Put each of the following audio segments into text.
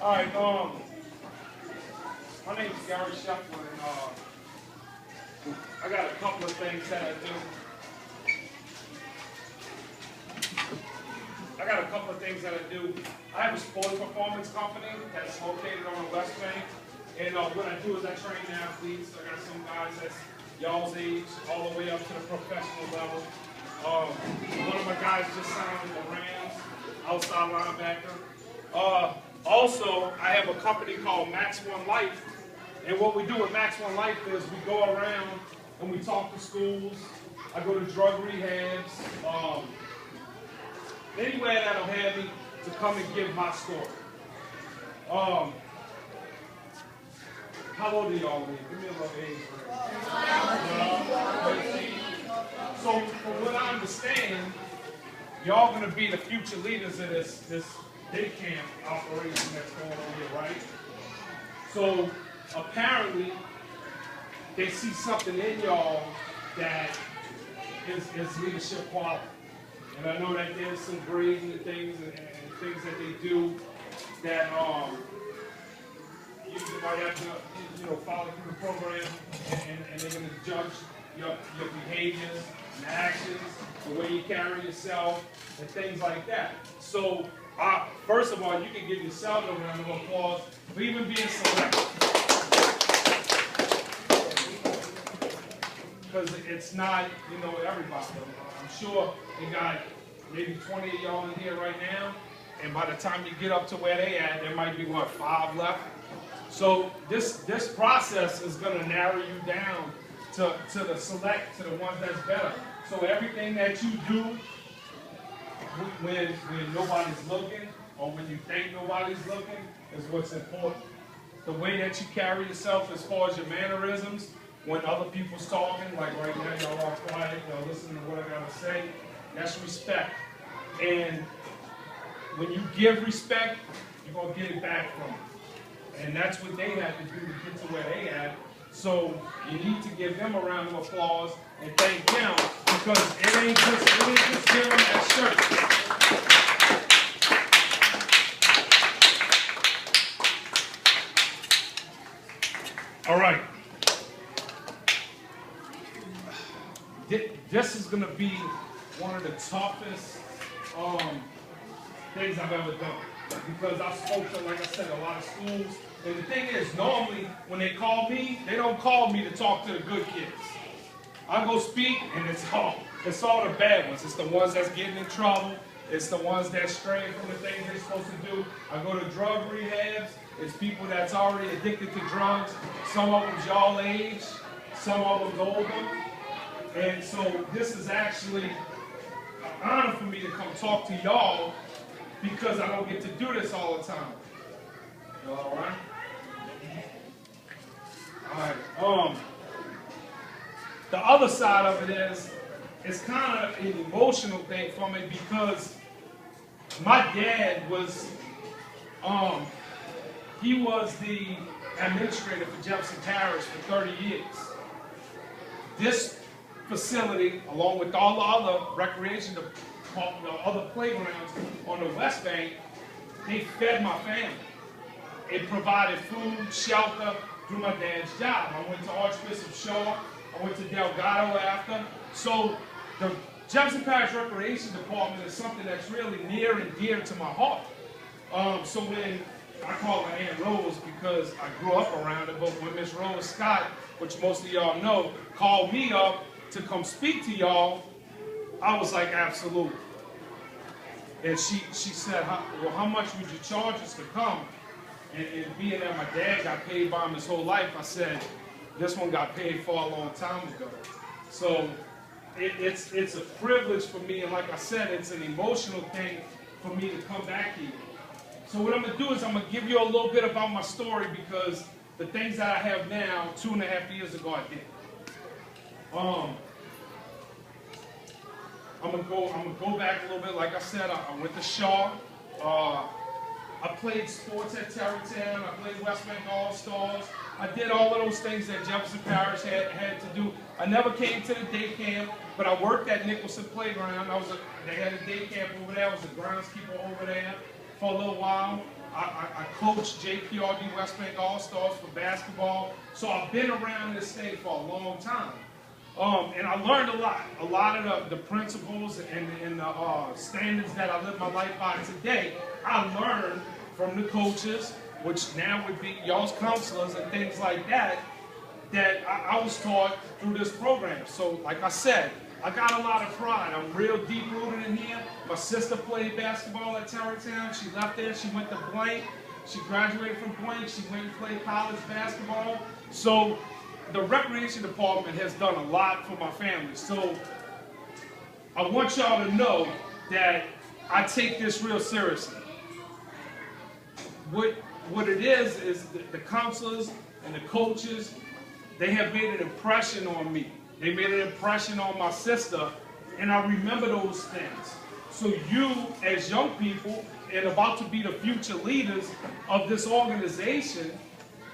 All right, my name is Gary Scheffler, and I got a couple of things that I do. I have a sports performance company that's located on the West Bank, and what I do is I train athletes. I got some guys that's y'all's age, all the way up to the professional level. One of my guys just signed with the Rams, outside linebacker. Also, I have a company called Max One Life, and what we do with Max One Life is we go around and we talk to schools. I go to drug rehabs, anywhere that'll have me to come and give my story. How old are y'all here? Give me a little age range. So from what I understand, y'all gonna be the future leaders of this day camp operation that's going on here, right? So apparently they see something in y'all that is leadership quality. And I know that there's some grading and things things that they do that you might have to follow through the program, and they're going to judge your behaviors and actions, the way you carry yourself, and things like that. So first of all, you can give yourself a round of applause for even being selected. Because it's not, everybody. I'm sure you got maybe 20 of y'all in here right now, and by the time you get up to where they at, there might be, 5 left? So this process is going to narrow you down to the select, to the ones that's better. So everything that you do when nobody's looking, or when you think nobody's looking, is what's important. The way that you carry yourself as far as your mannerisms, when other people's talking, like right now, y'all are quiet, y'all listening to what I gotta say, that's respect. And when you give respect, you're gonna get it back from them. And that's what they had to do to get to where they at. So you need to give them a round of applause and thank them, because it ain't just giving that shirt. All right. This is going to be one of the toughest things I've ever done, because I spoke to, like I said, a lot of schools. And the thing is, normally when they call me, they don't call me to talk to the good kids. I go speak, and it's all the bad ones. It's the ones that's getting in trouble. It's the ones that's straying from the things they're supposed to do. I go to drug rehabs. It's people that's already addicted to drugs. Some of them's y'all age. Some of them's older. And so this is actually an honor for me to come talk to y'all, because I don't get to do this all the time. Y'all all right? All right. The other side of it is, it's kind of an emotional thing for me, because my dad was, he was the administrator for Jefferson Parish for 30 years. This facility, along with all the other recreation, the other playgrounds on the West Bank, they fed my family. It provided food, shelter through my dad's job. I went to Archbishop Shaw. I went to Delgado after. So the Jefferson Parish Recreation Department is something that's really near and dear to my heart. So when I call her Aunt Rose, because I grew up around it, but when Miss Rose Scott, which most of y'all know, called me up to come speak to y'all, I was like, absolutely. And she said, well, how much would you charge us to come? And being that my dad got paid by him his whole life, I said, this one got paid for a long time ago. So it's a privilege for me, and like I said, it's an emotional thing for me to come back here. So what I'm going to do is I'm going to give you a little bit about my story, because the things that I have now, 2.5 years ago, I did. I'm gonna go back a little bit. Like I said, I went to Shaw. I played sports at Terrytown. I played West Bank All-Stars. I did all of those things that Jefferson Parish had to do. I never came to the day camp, but I worked at Nicholson Playground. They had a day camp over there. I was a groundskeeper over there. for a little while. I coached JPRD West Bank All-Stars for basketball. So I've been around this thing for a long time. And I learned a lot. A lot of the principles and the standards that I live my life by today, I learned from the coaches, which now would be y'all's counselors and things like that, that I was taught through this program. So like I said, I got a lot of pride. I'm real deep rooted in here. My sister played basketball at Tarrytown. She left there. She went to Blank. She graduated from Blank. She went and played college basketball. So the recreation department has done a lot for my family. So I want y'all to know that I take this real seriously. What it is the counselors and the coaches, they have made an impression on me. They made an impression on my sister, and I remember those things. So you, as young people, and about to be the future leaders of this organization,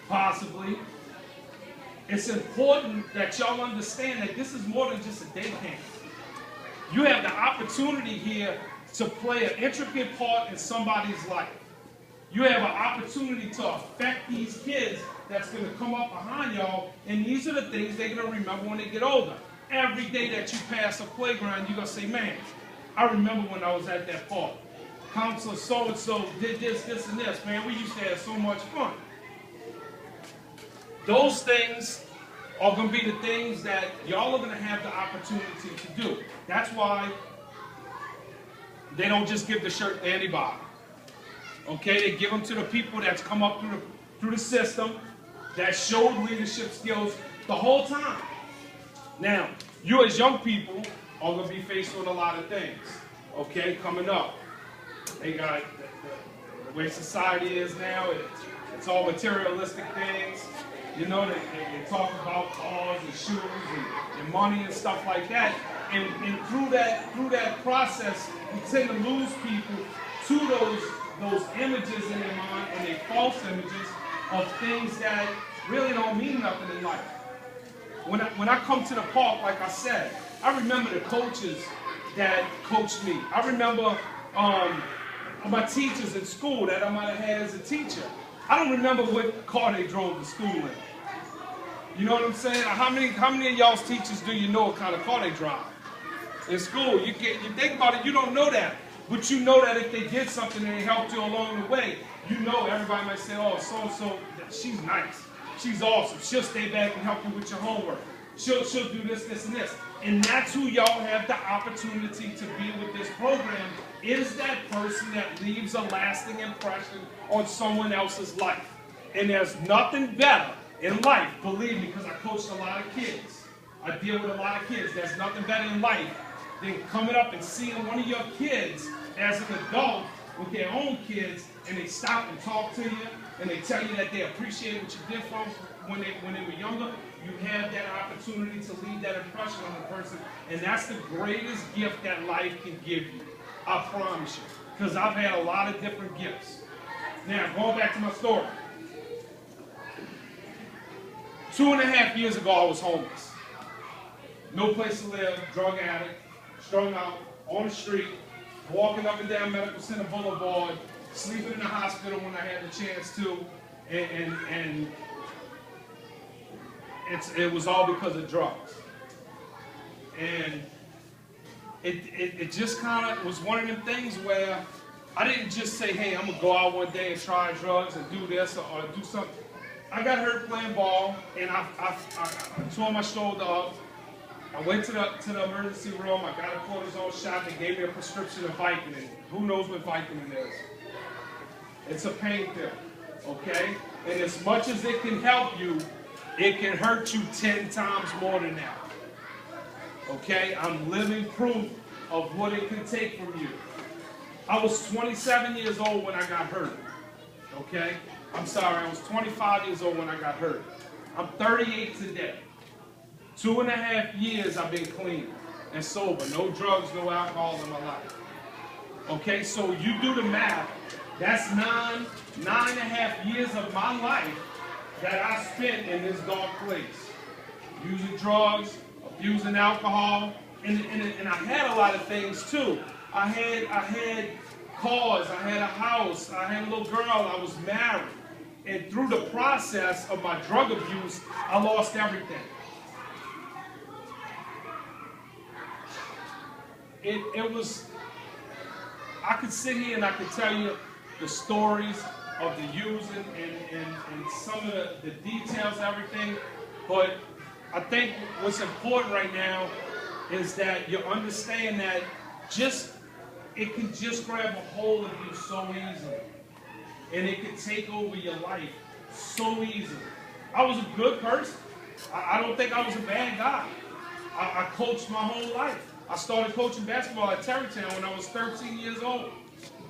possibly, it's important that y'all understand that this is more than just a day camp. You have the opportunity here to play an intricate part in somebody's life. You have an opportunity to affect these kids that's going to come up behind y'all, and these are the things they're going to remember when they get older. Every day that you pass a playground, you're going to say, man, I remember when I was at that park. Counselor so-and-so did this, this, and this. Man, we used to have so much fun. Those things are going to be the things that y'all are going to have the opportunity to do. That's why they don't just give the shirt to anybody. Okay, they give them to the people that's come up through the system, that showed leadership skills the whole time. Now, you as young people are going to be faced with a lot of things, okay, coming up. They got the way society is now, it's all materialistic things. You know, they talk about cars and shoes and money and stuff like that. And through that process, we tend to lose people to those images in their mind, and they false images of things that really don't mean nothing in life. When I come to the park, like I said, I remember the coaches that coached me. I remember my teachers in school that I might have had as a teacher. I don't remember what car they drove to school in. You know what I'm saying? How many of y'all's teachers do you know what kind of car they drive? In school, you think about it, you don't know that. But you know that if they did something and they helped you along the way, you know everybody might say, oh, so-and-so, she's nice. She's awesome. She'll stay back and help you with your homework. She'll do this, this, and this. And that's who y'all have the opportunity to be with this program, is that person that leaves a lasting impression on someone else's life. And there's nothing better in life, believe me, because I coached a lot of kids. I deal with a lot of kids. There's nothing better in life than coming up and seeing one of your kids as an adult with their own kids, and they stop and talk to you, and they tell you that they appreciate what you did for them when they were younger. You have that opportunity to leave that impression on the person, and that's the greatest gift that life can give you. I promise you, because I've had a lot of different gifts. Now, going back to my story. 2.5 years ago, I was homeless. No place to live, drug addict, strung out, on the street, walking up and down Medical Center Boulevard, sleeping in the hospital when I had the chance to, and it was all because of drugs. And it just kind of was one of them things where I didn't just say, hey, I'm going to go out one day and try drugs and do this or do something. I got hurt playing ball, and I tore my shoulder up. I went to the emergency room. I got a cortisone shot. They gave me a prescription of Vicodin. Who knows what Vicodin is? It's a pain pill, okay? And as much as it can help you, it can hurt you 10 times more than that. Okay? I'm living proof of what it can take from you. I was 27 years old when I got hurt. Okay? I'm sorry, I was 25 years old when I got hurt. I'm 38 today. 2.5 years I've been clean and sober. No drugs, no alcohol in my life. Okay, so you do the math. That's 9.5 years of my life that I spent in this dark place. Using drugs, abusing alcohol, and I had a lot of things too. I had cars, I had a house, I had a little girl, I was married. And through the process of my drug abuse, I lost everything. It was, I could sit here and I could tell you the stories of the using and some of the details, everything, but I think what's important right now is that you understand that it can just grab a hold of you so easily. And it can take over your life so easily. I was a good person. I don't think I was a bad guy. I coached my whole life. I started coaching basketball at Terrytown when I was 13 years old.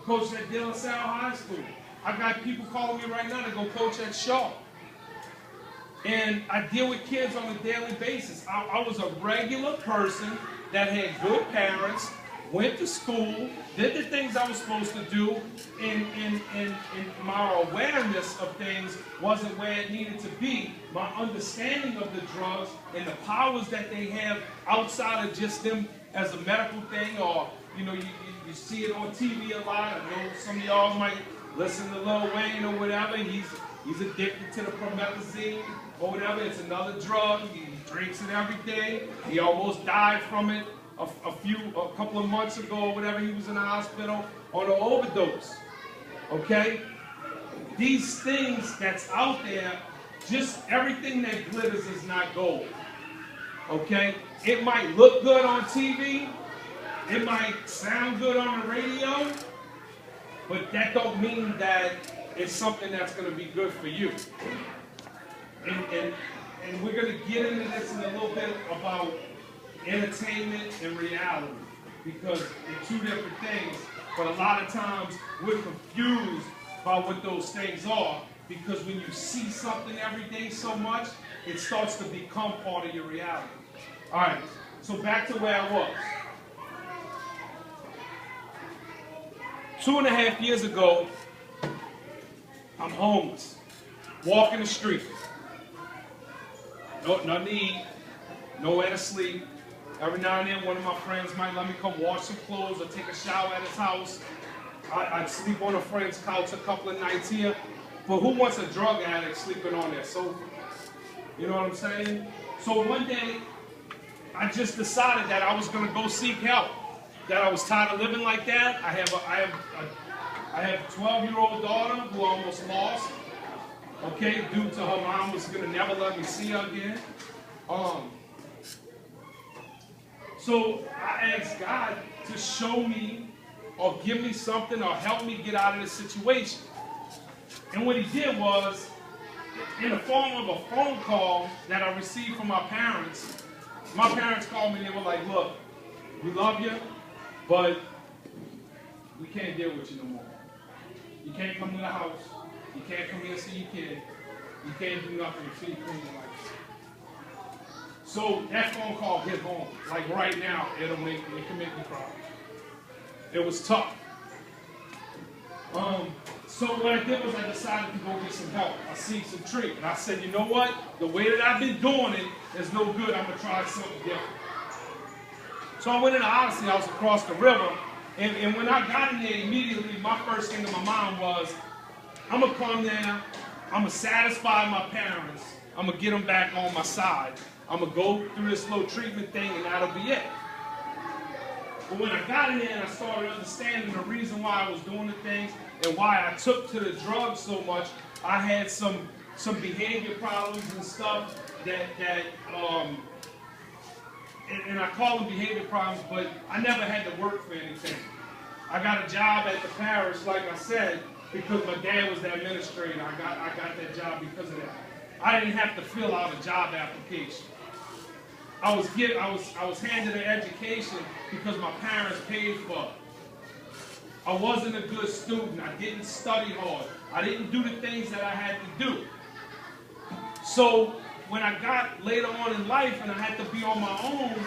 Coached at De La Salle High School. I got people calling me right now to go coach at Shaw. And I deal with kids on a daily basis. I was a regular person that had good parents, went to school, did the things I was supposed to do, and my awareness of things wasn't where it needed to be. My understanding of the drugs and the powers that they have outside of just them as a medical thing, or you see it on TV a lot. I know some of y'all might listen to Lil Wayne or whatever. He's addicted to the promethazine or whatever. It's another drug. He drinks it every day. He almost died from it a couple of months ago or whatever. He was in the hospital on an overdose. Okay? These things that's out there, just everything that glitters is not gold. Okay? It might look good on TV. It might sound good on the radio. But that don't mean that it's something that's going to be good for you. And we're going to get into this in a little bit about entertainment and reality, because they're two different things. But a lot of times we're confused by what those things are, because when you see something every day so much, it starts to become part of your reality. All right, so back to where I was. 2.5 years ago, I'm homeless, walking the street. Nothing to eat, nowhere to sleep. Every now and then, one of my friends might let me come wash some clothes or take a shower at his house. I'd sleep on a friend's couch a couple of nights here. But who wants a drug addict sleeping on their sofa? You know what I'm saying? So one day, I just decided that I was going to go seek help. That I was tired of living like that. I have a 12-year-old daughter who I almost lost. Okay, due to her mom was going to never let me see her again. So I asked God to show me or give me something or help me get out of this situation. And what he did was, in the form of a phone call that I received from my parents called me and they were like, look, we love you, but we can't deal with you no more. You can't come to the house. You can't come here and see your kid. You can't do nothing until you clean your life. So that phone call hit home. Like right now, it can make me cry. It was tough. So what I did was I decided to go get some help. I seen some treatment. I said, you know what? The way that I've been doing it is no good. I'm going to try something different. So I went in the Odyssey House across the river. And when I got in there, immediately my first thing in my mind was, I'm going to come there. I'm going to satisfy my parents. I'm going to get them back on my side. I'm going to go through this little treatment thing and that'll be it. But when I got in there and I started understanding the reason why I was doing the things and why I took to the drugs so much, I had some behavior problems and stuff and I call them behavior problems, but I never had to work for anything. I got a job at the parish, like I said, because my dad was the administrator. I got that job because of that. I didn't have to fill out a job application. I was handed an education because my parents paid for it. I wasn't a good student. I didn't study hard. I didn't do the things that I had to do. So when I got later on in life and I had to be on my own,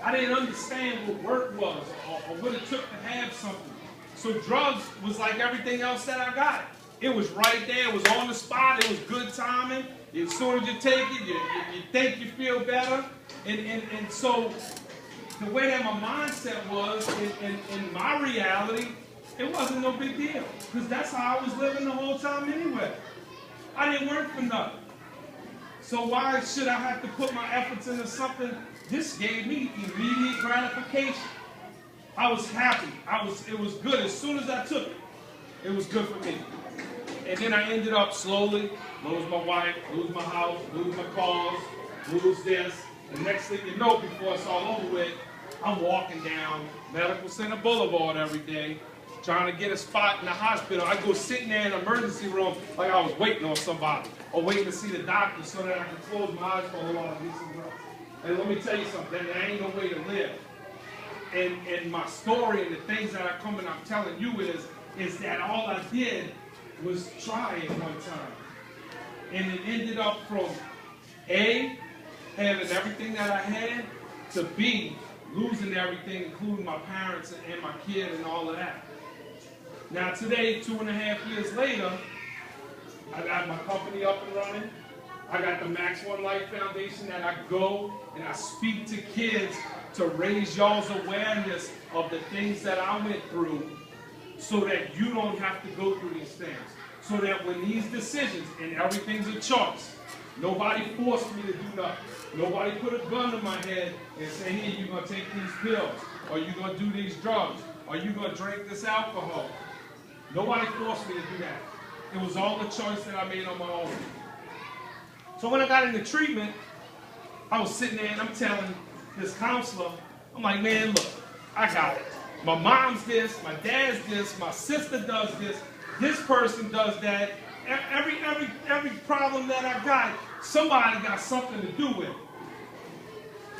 I didn't understand what work was or what it took to have something. So drugs was like everything else that I got. It was right there. It was on the spot. It was good timing. As soon as you take it, you think you feel better. And so the way that my mindset was in my reality, it wasn't no big deal. Because that's how I was living the whole time anyway. I didn't work for nothing. So why should I have to put my efforts into something? This gave me immediate gratification. I was happy. It was good. As soon as I took it, it was good for me. And then I ended up slowly lose my wife, lose my house, lose my cars, lose this. The next thing you know, before it's all over with, I'm walking down Medical Center Boulevard every day, trying to get a spot in the hospital. I go sitting there in the emergency room like I was waiting on somebody, or waiting to see the doctor so that I can close my eyes for a while and do some work. And let me tell you something, there ain't no way to live. And my story and the things that I come and I'm telling you is that all I did was try it one time. And it ended up from A, having everything that I had, to B, losing everything, including my parents and my kid and all of that. Now today, 2.5 years later, I got my company up and running. I got the Max One Life Foundation that I go and I speak to kids to raise y'all's awareness of the things that I went through so that you don't have to go through these things. So that when these decisions, and everything's a choice, nobody forced me to do nothing. Nobody put a gun to my head and say, here, you're going to take these pills, or you're going to do these drugs, or you're going to drink this alcohol. Nobody forced me to do that. It was all the choice that I made on my own. So when I got into treatment, I was sitting there and I'm telling this counselor, I'm like, man, look, I got it. My mom's this, my dad's this, my sister does this person does that. Every problem that I got, somebody got something to do with it.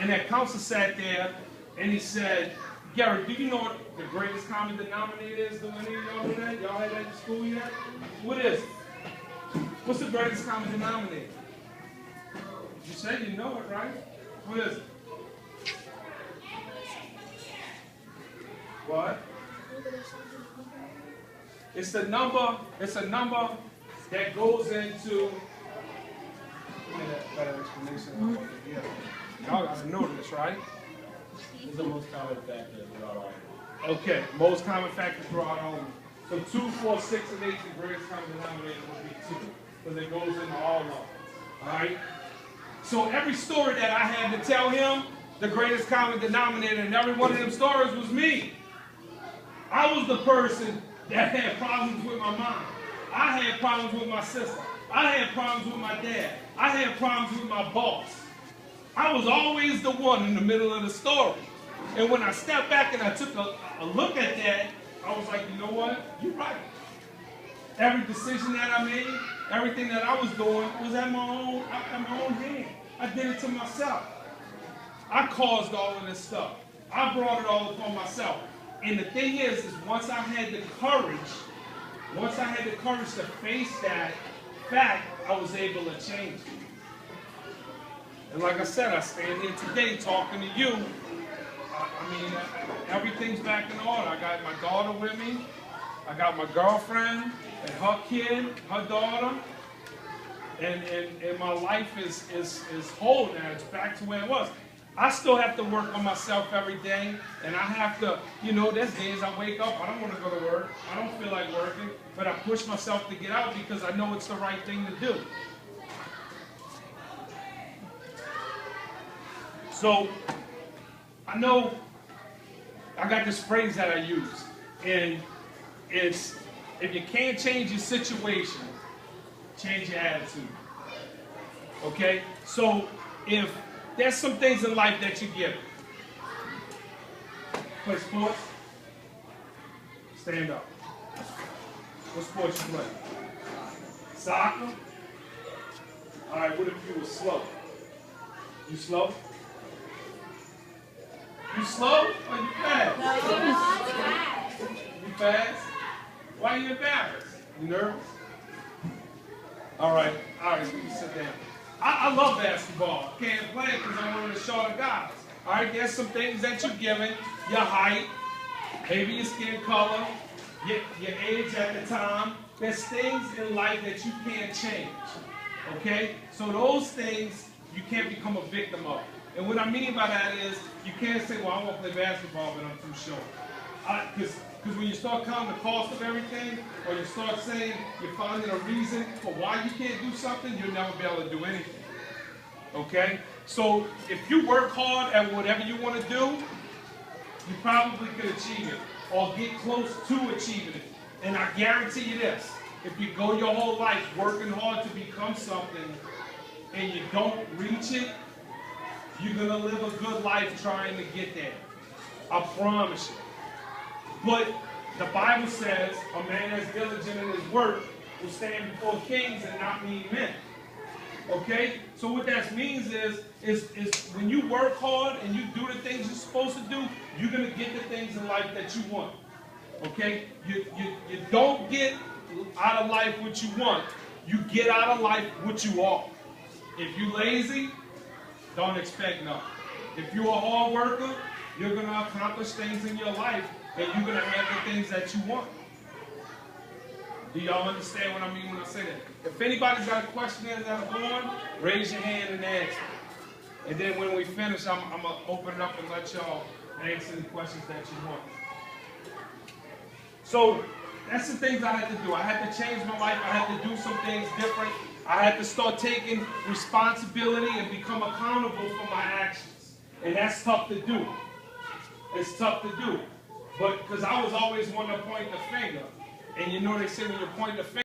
And that counselor sat there and he said, Gary, do you know what the greatest common denominator is? Do any of y'all know that? Y'all had that in school yet? What is it? What's the greatest common denominator? You said you know it, right? What is it? What? It's a number that goes into, better explanation. Yeah. Y'all gotta know this, right? It's the most common factor throughout all. Okay, most common factor throughout all. So 2, 4, 6, and 8, the greatest common denominator would be 2, because it goes into all of them. Alright? So every story that I had to tell him, the greatest common denominator in every one of them stories was me. I was the person that had problems with my mom. I had problems with my sister. I had problems with my dad. I had problems with my boss. I was always the one in the middle of the story. And when I stepped back and I took a look at that, I was like, you know what? You're right. Every decision that I made, everything that I was doing was at my own hand. I did it to myself. I caused all of this stuff. I brought it all upon myself. And the thing is once I had the courage to face that fact, I was able to change it. And like I said, I stand here today talking to you. I mean, everything's back in order. I got my daughter with me. I got my girlfriend and her kid, her daughter. And my life is whole now. It's back to where it was. I still have to work on myself every day, and I have to, there's days I wake up, I don't want to go to work, I don't feel like working, but I push myself to get out because I know it's the right thing to do. So, I know I got this phrase that I use, and it's, if you can't change your situation, change your attitude. Okay? So, if there's some things in life that you give. Play sports. Stand up. What sports you play? Soccer? All right, what if you were slow? You slow? You slow or you fast? No, you're fast. You fast? Why are you embarrassed? You nervous? All right, you can sit down. I love basketball. I can't play it because I'm one of the shorter guys. All right, there's some things that you're given, your height, maybe your skin color, your age at the time. There's things in life that you can't change, okay? So those things, you can't become a victim of. And what I mean by that is, you can't say, well, I want to play basketball, but I'm too short. Because when you start counting the cost of everything, or you start saying you're finding a reason for why you can't do something, you'll never be able to do anything. Okay? So if you work hard at whatever you want to do, you probably could achieve it, or get close to achieving it. And I guarantee you this, if you go your whole life working hard to become something, and you don't reach it, you're going to live a good life trying to get there. I promise you. But the Bible says a man that's diligent in his work will stand before kings and not mean men. Okay? So what that means is when you work hard and you do the things you're supposed to do, you're going to get the things in life that you want. Okay? You don't get out of life what you want. You get out of life what you are. If you're lazy, don't expect nothing. If you're a hard worker, you're going to accomplish things in your life, and you're going to have the things that you want. Do y'all understand what I mean when I say that? If anybody's got a question that are going, raise your hand and ask it. And then when we finish, I'm going to open it up and let y'all ask any questions that you want. So that's the things I had to do. I had to change my life. I had to do some things different. I had to start taking responsibility and become accountable for my actions. And that's tough to do. It's tough to do. But because I was always one to point the finger. And you know they say when you point the finger,